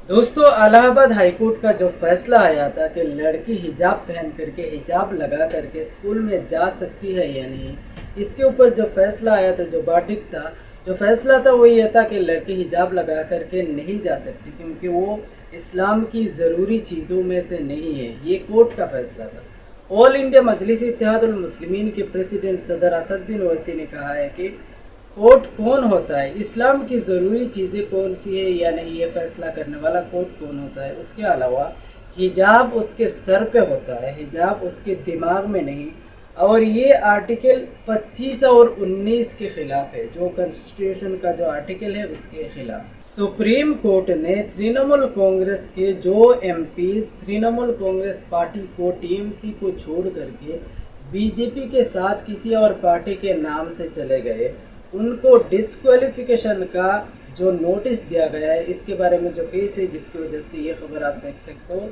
दोस्तों, इलाहाबाद हाईकोर्ट का जो फैसला आया था कि लड़की हिजाब पहन करके हिजाब लगा करके स्कूल में जा सकती है या नहीं, इसके ऊपर जो फैसला आया था, जो वर्डिक्ट था, जो फैसला था वो ये था कि लड़की हिजाब लगा करके नहीं जा सकती क्योंकि वो इस्लाम की ज़रूरी चीज़ों में से नहीं है। ये कोर्ट का फैसला था। ऑल इंडिया मजलिस इत्तेहादुल मुस्लिमीन के प्रेसिडेंट सदर असदुद्दीन ओवैसी ने कहा है कि कोर्ट कौन होता है, इस्लाम की ज़रूरी चीज़ें कौन सी है या नहीं, ये फैसला करने वाला कोर्ट कौन होता है। उसके अलावा हिजाब उसके सर पे होता है, हिजाब उसके दिमाग में नहीं। और ये आर्टिकल 25 और 19 के खिलाफ है, जो कॉन्स्टिट्यूशन का जो आर्टिकल है उसके खिलाफ। सुप्रीम कोर्ट ने तृणमूल कांग्रेस के जो एमपीज तृणमूल कांग्रेस पार्टी को टीएमसी को छोड़ करके बीजेपी के साथ किसी और पार्टी के नाम से चले गए, उनको डिस्क्वालिफिकेशन का जो नोटिस दिया गया है, इसके बारे में जो केस है जिसकी वजह से ये खबर आप देख सकते हो।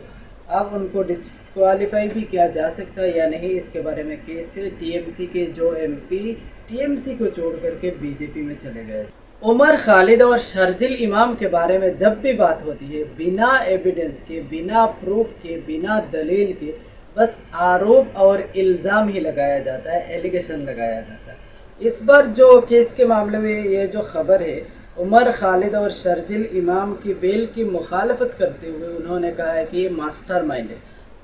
अब उनको डिस्क्वालीफाई भी किया जा सकता है या नहीं, इसके बारे में केस है। टीएमसी के जो एमपी टीएमसी को छोड़ करके बीजेपी में चले गए। उमर खालिद और शर्जिल इमाम के बारे में जब भी बात होती है, बिना एविडेंस के, बिना प्रूफ के, बिना दलील के बस आरोप और इल्ज़ाम ही लगाया जाता है, एलिगेशन लगाया जाता है। इस बार जो केस के मामले में ये जो खबर है, उमर खालिद और शर्जिल इमाम की बेल की मुखालफत करते हुए उन्होंने कहा है कि ये मास्टरमाइंड है।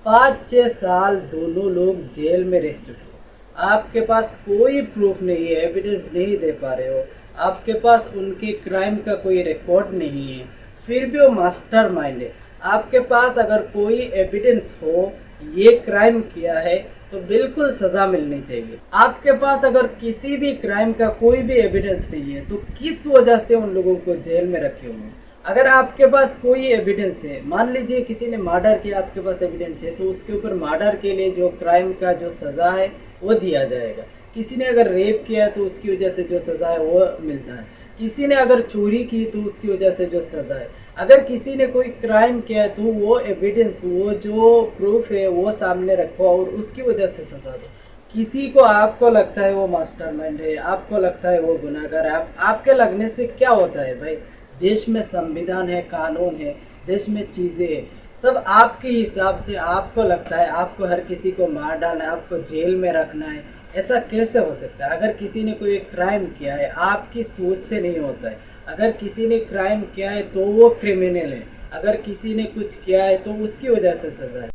5-6 साल दोनों लोग जेल में रह चुके हो, आपके पास कोई प्रूफ नहीं है, एविडेंस नहीं दे पा रहे हो, आपके पास उनके क्राइम का कोई रिकॉर्ड नहीं है, फिर भी वो मास्टरमाइंड है। आपके पास अगर कोई एविडेंस हो ये क्राइम किया है तो बिल्कुल सज़ा मिलनी चाहिए। आपके पास अगर किसी भी क्राइम का कोई भी एविडेंस नहीं है तो किस वजह से उन लोगों को जेल में रखे हुए हैं। अगर आपके पास कोई एविडेंस है, मान लीजिए किसी ने मर्डर किया, आपके पास एविडेंस है, तो उसके ऊपर मर्डर के लिए जो क्राइम का जो सज़ा है वो दिया जाएगा। किसी ने अगर रेप किया है तो उसकी वजह से जो सज़ा है वो मिलता है। किसी ने अगर चोरी की तो उसकी वजह से जो सज़ा है। अगर किसी ने कोई क्राइम किया है तो वो एविडेंस, वो जो प्रूफ है वो सामने रखो और उसकी वजह से सज़ा दो। किसी को आपको लगता है वो मास्टरमाइंड है, आपको लगता है वो गुनाहगार है, आपके लगने से क्या होता है भाई। देश में संविधान है, कानून है, देश में चीज़ें हैं, सब आपके हिसाब से आपको लगता है आपको हर किसी को मार डालना है, आपको जेल में रखना है। ऐसा कैसे हो सकता है। अगर किसी ने कोई क्राइम किया है आपकी सोच से नहीं होता है। अगर किसी ने क्राइम किया है तो वो क्रिमिनल है, अगर किसी ने कुछ किया है तो उसकी वजह से सज़ा है।